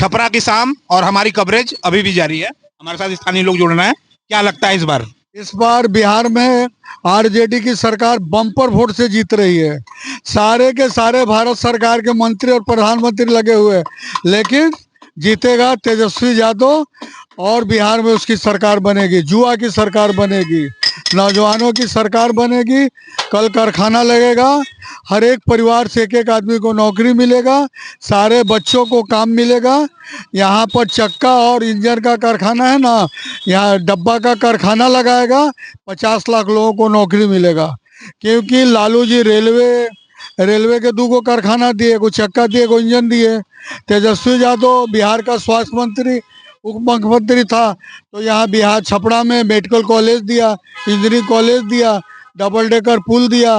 छपरा की शाम और हमारी कवरेज अभी भी जारी है। हमारे साथ स्थानीय लोग जुड़ रहे हैं। क्या लगता है इस बार बिहार में आरजेडी की सरकार बम्पर वोट से जीत रही है। सारे के सारे भारत सरकार के मंत्री और प्रधानमंत्री लगे हुए हैं, लेकिन जीतेगा तेजस्वी यादव और बिहार में उसकी सरकार बनेगी, जुआ की सरकार बनेगी, नौजवानों की सरकार बनेगी। कल कारखाना लगेगा, हर एक परिवार से एक एक आदमी को नौकरी मिलेगा, सारे बच्चों को काम मिलेगा। यहाँ पर चक्का और इंजन का कारखाना है ना, यहाँ डब्बा का कारखाना लगाएगा, 50 लाख लोगों को नौकरी मिलेगा। क्योंकि लालू जी रेलवे के 2 गो कारखाना दिए, को चक्का दिए, को इंजन दिए। तेजस्वी यादव बिहार का स्वास्थ्य मंत्री उप मुख्यमंत्री था, तो यहाँ बिहार छपरा में मेडिकल कॉलेज दिया, इंजीनियरिंग कॉलेज दिया, डबल डेकर पुल दिया,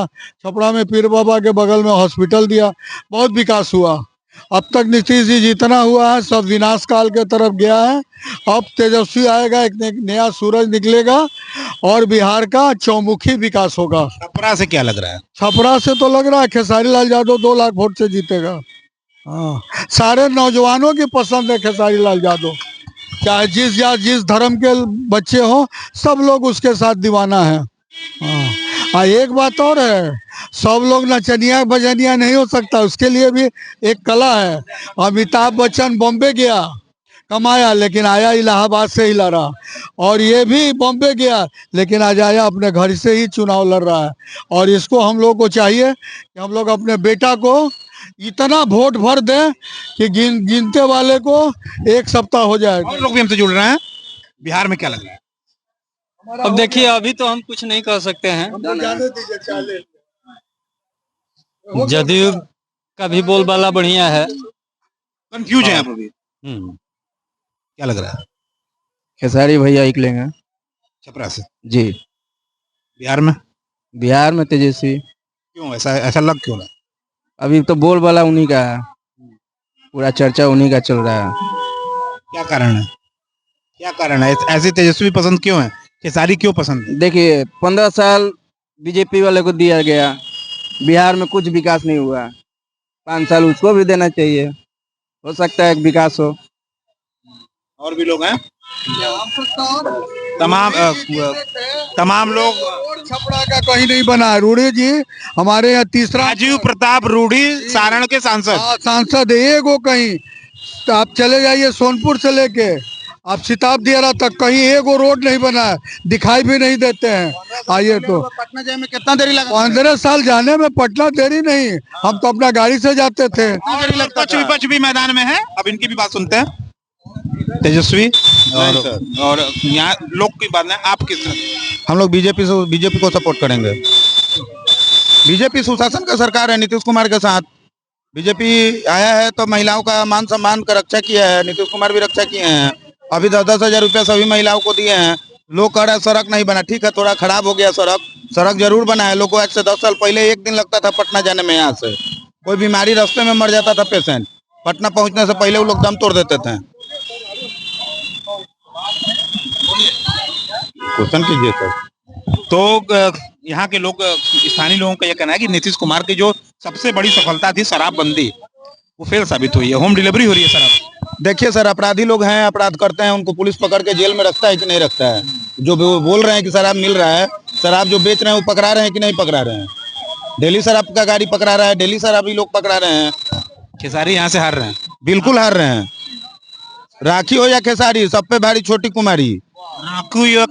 छपरा में पीर बाबा के बगल में हॉस्पिटल दिया। बहुत विकास हुआ। अब तक नीतीश जी जितना हुआ है सब विनाश काल के तरफ गया है। अब तेजस्वी आएगा, एक नया सूरज निकलेगा और बिहार का चौमुखी विकास होगा। छपरा से क्या लग रहा है? छपरा से तो लग रहा है खेसारी लाल यादव 2 लाख वोट से जीतेगा। हाँ, सारे नौजवानों की पसंद है खेसारी लाल यादव, चाहे जिस धर्म के बच्चे हो, सब लोग उसके साथ दीवाना है। हाँ, एक बात और है, सब लोग नचनिया बजनिया नहीं हो सकता, उसके लिए भी एक कला है। अमिताभ बच्चन बॉम्बे गया, कमाया, लेकिन आया इलाहाबाद से ही लड़ा, और ये भी बॉम्बे गया लेकिन आज आया अपने घर से ही चुनाव लड़ रहा है। और इसको हम लोग को चाहिए कि हम लोग अपने बेटा को इतना वोट भर दें कि गिनते वाले को 1 सप्ताह हो जाए। और लोग भी हमसे जुड़ रहे हैं। बिहार में क्या लग रहा है? अब देखिए, अभी तो हम कुछ नहीं कर सकते हैं। जदयू का भी बोलबाला बढ़िया है। कंफ्यूज है आप अभी? क्या लग रहा है? खेसारी भैया एक लेंगे छपरा से जी। बिहार में तेजस्वी। क्यों ऐसा लग क्यों रहा है? अभी तो बोलबाला उन्हीं का है, पूरा चर्चा उन्हीं का चल रहा है। क्या कारण है ऐसे तेजस्वी पसंद क्यों है, खेसारी क्यों पसंद है? देखिए, 15 साल बीजेपी वाले को दिया गया, बिहार में कुछ विकास नहीं हुआ। 5 साल उसको भी देना चाहिए, हो सकता है विकास हो। और भी लोग हैं, तमाम लोग। छपरा का कहीं नहीं बना है। रूढ़ी जी हमारे यहाँ तीसरा, राजीव प्रताप रूढ़ी सारण के सांसद है, एक वो कहीं। तो आप चले जाइए सोनपुर से लेके आप सिताब दियारा तक कहीं एक वो रोड नहीं बना है, दिखाई भी नहीं देते हैं। आइए तो पटना जाने में कितना देरी लगा? 15 साल जाने में पटना देरी नहीं, हम तो अपना गाड़ी से जाते थे। विपक्ष भी मैदान में है, अब इनकी भी बात सुनते हैं। तेजस्वी और यहाँ लोग की बात है, आप किस तरह? हम लोग बीजेपी को सपोर्ट करेंगे। बीजेपी सुशासन का सरकार है नीतीश कुमार के साथ। बीजेपी आया है तो महिलाओं का मान सम्मान का रक्षा किया है, नीतीश कुमार भी रक्षा किए हैं। अभी 10-10 हजार रुपया सभी महिलाओं को दिए हैं। लोग कह रहे हैं सड़क नहीं बना, ठीक है थोड़ा खराब हो गया सड़क जरूर बना है। लोगों को 1 से 10 साल पहले 1 दिन लगता था पटना जाने में। यहाँ से कोई बीमारी रास्ते में मर जाता था पेशेंट, पटना पहुंचने से पहले वो लोग दम तोड़ देते थे। क्वेश्चन कीजिए सर। तो यहाँ के लोग, स्थानीय लोगों का यह कहना है कि नीतीश कुमार की जो सबसे बड़ी सफलता थी शराबबंदी, वो फेल साबित हुई है। होम डिलीवरी हो रही है शराब। देखिए सर, अपराधी लोग हैं, अपराध करते हैं, उनको पुलिस पकड़ के जेल में रखता है कि नहीं रखता है? जो बोल रहे हैं कि शराब मिल रहा है, शराब जो बेच रहे हैं वो पकड़ा रहे हैं कि नहीं पकड़ा रहे हैं? डेली शराब का गाड़ी पकड़ा रहा है, डेली शराबी लोग पकड़ा रहे हैं। खेसारी यहाँ से हार रहे हैं, बिल्कुल हार रहे हैं। राखी हो या खेसारी, सब पे भारी छोटी कुमारी।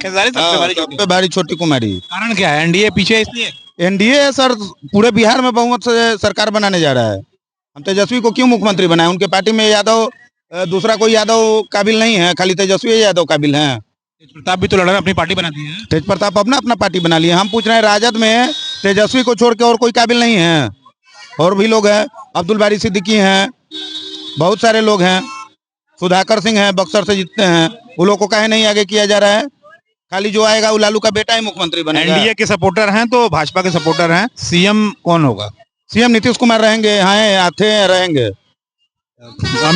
खेसारी सब पे भारी छोटी कुमारी। कारण क्या है? एनडीए पीछे है इसलिए? एनडीए सर पूरे बिहार में बहुमत से सरकार बनाने जा रहा है। हम तेजस्वी को क्यों मुख्यमंत्री बनाए? उनके पार्टी में यादव, दूसरा कोई यादव काबिल नहीं है, खाली तेजस्वी यादव काबिल हैं। तेज प्रताप भी तो लड़ रहे हैं, अपनी पार्टी बना दी है। तेज प्रताप अपना पार्टी बना लिए। हम पूछ रहे हैं राजद में तेजस्वी को छोड़ के और कोई काबिल नहीं है? और भी लोग हैं, अब्दुल बारी सिद्दीकी हैं, बहुत सारे लोग हैं, सुधाकर सिंह हैं, बक्सर से जीतते हैं। वो लोग को काहे नहीं आगे किया जा रहा है? खाली जो आएगा वो लालू का बेटा ही मुख्यमंत्री बनेगा। एनडीए के सपोर्टर हैं तो भाजपा के सपोर्टर हैं, सीएम कौन होगा? सीएम नीतीश कुमार रहेंगे, रहेंगे।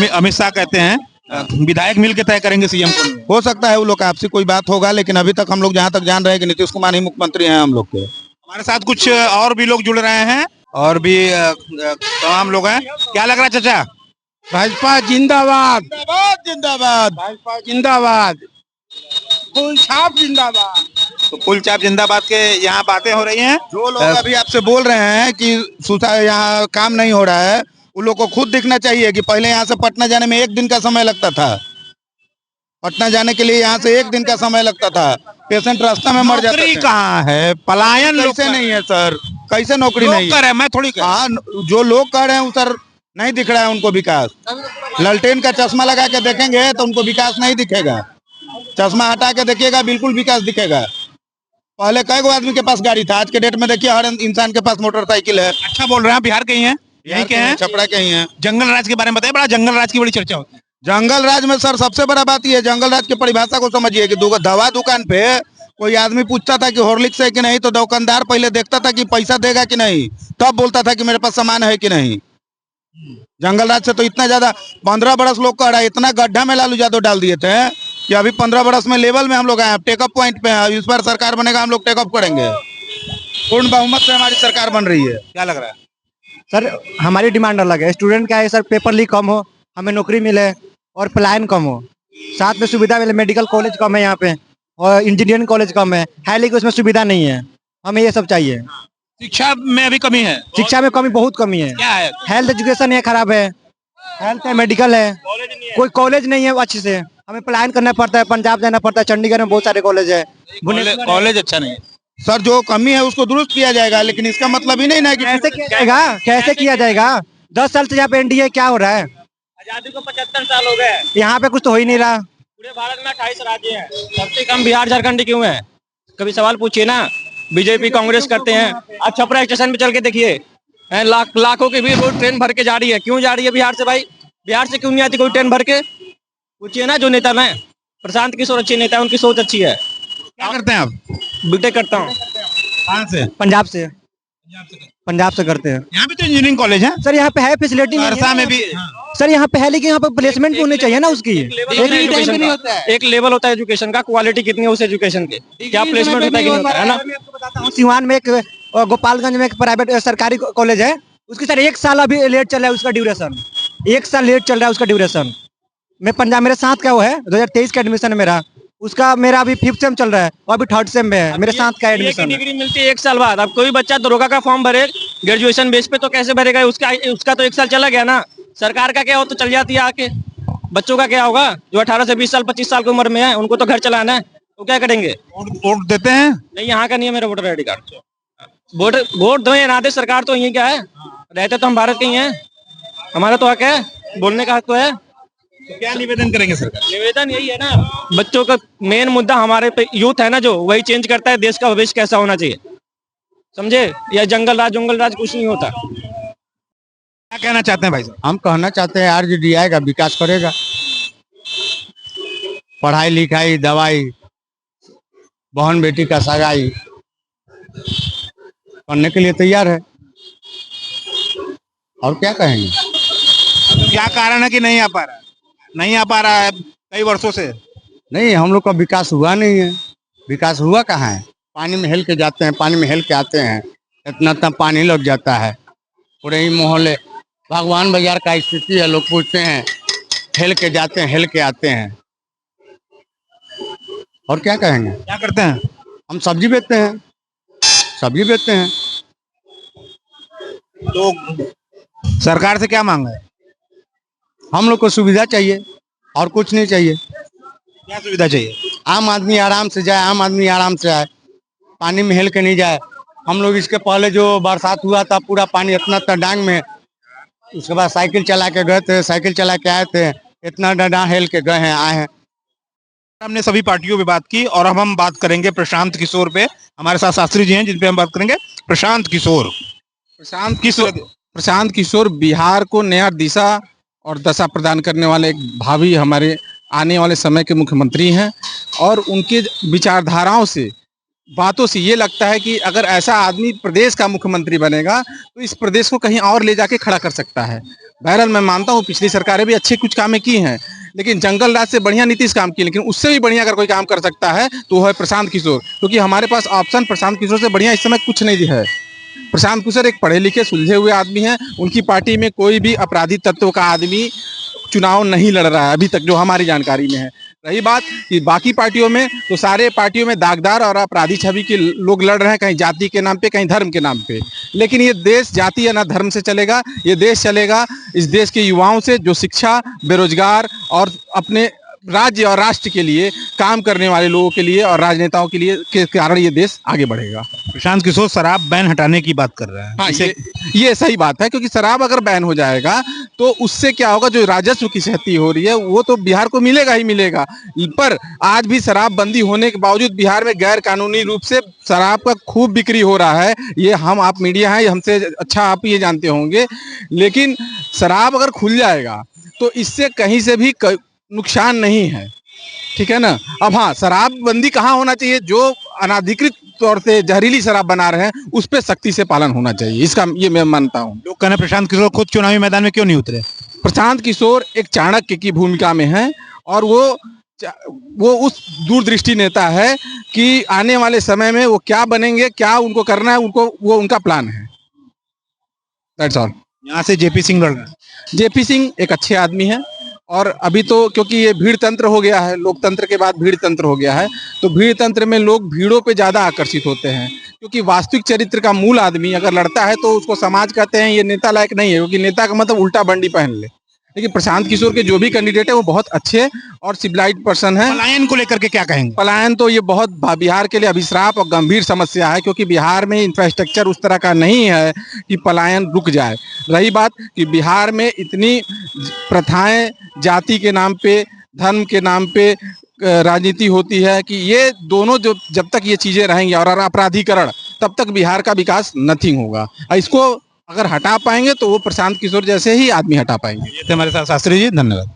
अमित शाह कहते हैं विधायक मिल के तय करेंगे सीएम को। हो सकता है वो लोग आपसी कोई बात होगा, लेकिन अभी तक हम लोग जहाँ तक जान रहे हैं कि नीतीश कुमार ही मुख्यमंत्री हैं हम लोग के। हमारे साथ कुछ और भी लोग जुड़ रहे हैं, और भी तमाम लोग हैं। क्या लग रहा है चाचा, भाजपा जिंदाबाद, जिंदाबाद जिंदाबाद। भाजपा जिंदाबाद, फुल छाप जिंदाबाद। तो फुल चाप जिंदाबाद के यहाँ बातें हो रही हैं। जो लोग अभी आपसे बोल रहे हैं कि यहाँ काम नहीं हो रहा है, उन लोग को खुद दिखना चाहिए कि पहले यहाँ से पटना जाने में 1 दिन का समय लगता था। पटना जाने के लिए यहाँ से 1 दिन का समय लगता था, पेशेंट रास्ता में मर जाते नौकरी थे। कहाँ है, पलायन लोग कैसे नहीं है सर, कैसे नौकरी लोग नहीं कर है? रहे हैं, मैं थोड़ी कर हाँ, जो लोग कह रहे हैं सर नहीं दिख रहा है उनको विकास। ललटेन का चश्मा लगा के देखेंगे तो उनको विकास नहीं दिखेगा, चश्मा हटा के देखिएगा बिल्कुल विकास दिखेगा। पहले कई गो आदमी के पास गाड़ी था, आज के डेट में देखिए हर इंसान के पास मोटरसाइकिल है। अच्छा बोल रहे हैं, बिहार के ही हैं, यहीं के हैं। छपरा के ही हैं। जंगल राज के बारे में बताइए, बड़ा जंगल राज की बड़ी चर्चा होती है। जंगल राज में सर सबसे बड़ा बात यह है, जंगल राज की परिभाषा को समझिए कि दवा दुकान पे कोई आदमी पूछता था कि हॉर्लिक्स है कि नहीं, तो दुकानदार पहले देखता था कि पैसा देगा कि नहीं, तब बोलता था कि मेरे पास सामान है कि नहीं। जंगल राज से तो इतना ज्यादा 15 बरस लोग कह रहा है, इतना गड्ढा में लालू यादव डाल दिए थे कि अभी 15 बरस में लेवल में हम लोग आए, टेकअप पॉइंट पे हैं। इस बार सरकार बनेगा, हम लोग टेकअप करेंगे, पूर्ण बहुमत से हमारी सरकार बन रही है। क्या लग रहा है? सर हमारी डिमांड अलग है। स्टूडेंट क्या है सर, पेपर लीक कम हो, हमें नौकरी मिले और पलायन कम हो, साथ में सुविधा मिले। मेडिकल कॉलेज कम है यहाँ पे और इंजीनियरिंग कॉलेज कम है लेकिन उसमें सुविधा नहीं है। हमें ये सब चाहिए। शिक्षा में अभी कमी है, शिक्षा में कमी, बहुत कमी है। क्या है? हेल्थ एजुकेशन है खराब है, हेल्थ है, मेडिकल है, कोई कॉलेज नहीं है अच्छे से। हमें पलायन करना पड़ता है, पंजाब जाना पड़ता है, चंडीगढ़ में बहुत सारे कॉलेज है। कॉलेज अच्छा नहीं है। सर जो कमी है उसको दुरुस्त किया जाएगा, लेकिन इसका मतलब ही नहीं ना कि कैसे किया जाएगा, कैसे किया जाएगा? 10 साल से यहाँ पे एनडीए क्या हो रहा है? आजादी को 75 साल हो गए। यहाँ पे कुछ तो हो ही नहीं रहा। पूरे भारत में 28 राज्य हैं, सबसे कम बिहार झारखंड क्यों है? कभी सवाल पूछिए ना। बीजेपी कांग्रेस करते हैं। आज छपरा स्टेशन पे चल के देखिए, लाखों की भीड़ रोज ट्रेन भर के जा रही है। क्यों जा रही है बिहार से भाई? बिहार से क्यों नहीं आती कोई ट्रेन भर के? पूछिए ना जो नेता में। प्रशांत किशोर अच्छे नेता है, उनकी सोच अच्छी है। क्या करते हैं आप? बीटेक करता हूँ। कहाँ से? पंजाब से, पंजाब से करते हैं। यहाँ भी तो इंजीनियरिंग कॉलेज है, सर यहाँ पे है फैसिलिटी सहरसा में भी। सर यहाँ पे है, लेकिन यहाँ पे प्लेसमेंट भी होनी चाहिए ना उसकी। एक लेवल होता है एजुकेशन का, क्वालिटी कितनी है उस एजुकेशन के, क्या प्लेसमेंट होता है कि नहीं होता है ना। मैं आपको बताता हूँ, सिवान में एक गोपालगंज में एक प्राइवेट सरकारी कॉलेज है, उसकी सर 1 साल अभी लेट चल रहा है उसका ड्यूरेशन। 1 साल लेट चल रहा है उसका ड्यूरेशन। मैं पंजाब, मेरे साथ का वो है, 2023 का एडमिशन है मेरा, उसका मेरा अभी 5th सेम चल रहा है और अभी 3rd सेम में है। मेरे साथ का एडमिशन डिग्री मिलती है 1 साल बाद। अब कोई बच्चा दरोगा का फॉर्म भरे ग्रेजुएशन बेस पे तो कैसे भरेगा? उसका तो 1 साल चला गया ना। सरकार का क्या हो तो चल जाती है आके। बच्चों का क्या होगा जो 18 से 20 साल 25 साल की उम्र में है? उनको तो घर चलाना है, तो क्या करेंगे? वोट देते हैं? नहीं, यहाँ का नहीं है मेरा voter I D card. Vote दो या ना दे, सरकार तो यही क्या है, रहते तो हम भारत के ही हैं। हमारा तो हक है, बोलने का हक तो है। तो क्या निवेदन करेंगे सरकार? निवेदन यही है ना, बच्चों का मेन मुद्दा हमारे पे यूथ है ना, जो वही चेंज करता है देश का भविष्य कैसा होना चाहिए, समझे? या जंगल राज कुछ नहीं होता। क्या कहना चाहते हैं भाई साहब? हम कहना चाहते हैं आरजेडी आएगा, विकास करेगा, पढ़ाई लिखाई, दवाई, बहन बेटी का सगाई करने के लिए तैयार है। और क्या कहेंगे? क्या कारण है कि नहीं आ पा रहा है? नहीं आ पा रहा है कई वर्षों से। नहीं, हम लोग का विकास हुआ नहीं है। विकास हुआ कहाँ है? पानी में हेल के जाते हैं, पानी में हेल के आते हैं, इतना पानी लग जाता है पूरे ही मोहल्ले। भगवान बाजार का स्थिति है, लोग पूछते हैं, हेल के जाते हैं, हेल के आते हैं। और क्या कहेंगे? क्या करते हैं? हम सब्जी बेचते हैं, सब्जी बेचते हैं। तो सरकार से क्या मांग है? हम लोग को सुविधा चाहिए और कुछ नहीं चाहिए। क्या सुविधा चाहिए? आम आदमी आराम से जाए, आम आदमी आराम से आए, पानी में हेल के नहीं जाए। हम लोग इसके पहले जो बरसात हुआ था, पूरा पानी इतना था डांग में, उसके बाद साइकिल चला के गए थे, साइकिल चला के आए थे, इतना डंडा हेल के गए हैं, आए हैं। हमने सभी पार्टियों पे बात की और अब हम बात करेंगे प्रशांत किशोर पे। हमारे साथ शास्त्री जी हैं जिन पे हम बात करेंगे। प्रशांत किशोर, प्रशांत किशोर बिहार को नया दिशा और दशा प्रदान करने वाले एक भावी हमारे आने वाले समय के मुख्यमंत्री हैं। और उनके विचारधाराओं से, बातों से ये लगता है कि अगर ऐसा आदमी प्रदेश का मुख्यमंत्री बनेगा तो इस प्रदेश को कहीं और ले जाके खड़ा कर सकता है। बहरहाल मैं मानता हूँ पिछली सरकारें भी अच्छे कुछ कामें की हैं, लेकिन जंगल राज से बढ़िया नीतीश काम की, लेकिन उससे भी बढ़िया अगर कोई काम कर सकता है तो वो है प्रशांत किशोर, क्योंकि हमारे पास ऑप्शन प्रशांत किशोर से बढ़िया इस समय कुछ नहीं है। प्रशांत किशोर एक पढ़े लिखे सुलझे हुए आदमी हैं। उनकी पार्टी में कोई भी अपराधी तत्व का आदमी चुनाव नहीं लड़ रहा है अभी तक, जो हमारी जानकारी में है। रही बात कि बाकी पार्टियों में, तो सारे पार्टियों में दागदार और अपराधी छवि के लोग लड़ रहे हैं, कहीं जाति के नाम पे, कहीं धर्म के नाम पे। लेकिन ये देश जाति या ना धर्म से चलेगा, ये देश चलेगा इस देश के युवाओं से, जो शिक्षा, बेरोजगार और अपने राज्य और राष्ट्र के लिए काम करने वाले लोगों के लिए और राजनेताओं के लिए के कारण ये देश आगे बढ़ेगा। प्रशांत किशोर शराब बैन हटाने की बात कर रहा है। हाँ, ये सही बात है, क्योंकि शराब अगर बैन हो जाएगा तो उससे क्या होगा, जो राजस्व की क्षति हो रही है वो तो बिहार को मिलेगा ही मिलेगा। पर आज भी शराब बंदी होने के बावजूद बिहार में गैर कानूनी रूप से शराब का खूब बिक्री हो रहा है। ये आप मीडिया हैं, हमसे अच्छा आप ये जानते होंगे। लेकिन शराब अगर खुल जाएगा तो इससे कहीं से भी नुकसान नहीं है, ठीक है ना। अब हाँ, शराब बंदी कहाँ होना चाहिए, जो अनाधिकृत तौर से जहरीली शराब बना रहे हैं उस पर सख्ती से पालन होना चाहिए, इसका ये मैं मानता हूँ। लोग कहना प्रशांत किशोर खुद चुनावी मैदान में क्यों नहीं उतरे? प्रशांत किशोर एक चाणक्य की भूमिका में है और वो उस दूरदृष्टि नेता है कि आने वाले समय में वो क्या बनेंगे, क्या उनको करना है, वो उनका प्लान है। That's all. यहाँ से जेपी सिंह लड़ रहा है। जेपी सिंह एक अच्छे आदमी है और अभी तो क्योंकि ये भीड़ तंत्र हो गया है, लोकतंत्र के बाद भीड़ तंत्र हो गया है, तो भीड़ तंत्र में लोग भीड़ों पे ज्यादा आकर्षित होते हैं। क्योंकि वास्तविक चरित्र का मूल आदमी अगर लड़ता है तो उसको समाज कहते हैं ये नेता लायक नहीं है, क्योंकि नेता का मतलब उल्टा बंडी पहन ले। लेकिन प्रशांत किशोर के जो भी कैंडिडेट है वो बहुत अच्छे और सिविलाइज्ड पर्सन है। पलायन को लेकर के क्या कहेंगे? पलायन तो ये बहुत बिहार के लिए अभिश्राप और गंभीर समस्या है, क्योंकि बिहार में इंफ्रास्ट्रक्चर उस तरह का नहीं है कि पलायन रुक जाए। रही बात कि बिहार में इतनी प्रथाएं जाति के नाम पे, धर्म के नाम पे राजनीति होती है कि ये दोनों जब तक ये चीजें रहेंगी और अपराधीकरण, तब तक बिहार का विकास नथिंग होगा। इसको अगर हटा पाएंगे तो वो प्रशांत किशोर जैसे ही आदमी हटा पाएंगे। ये थे हमारे साथ शास्त्री जी, धन्यवाद।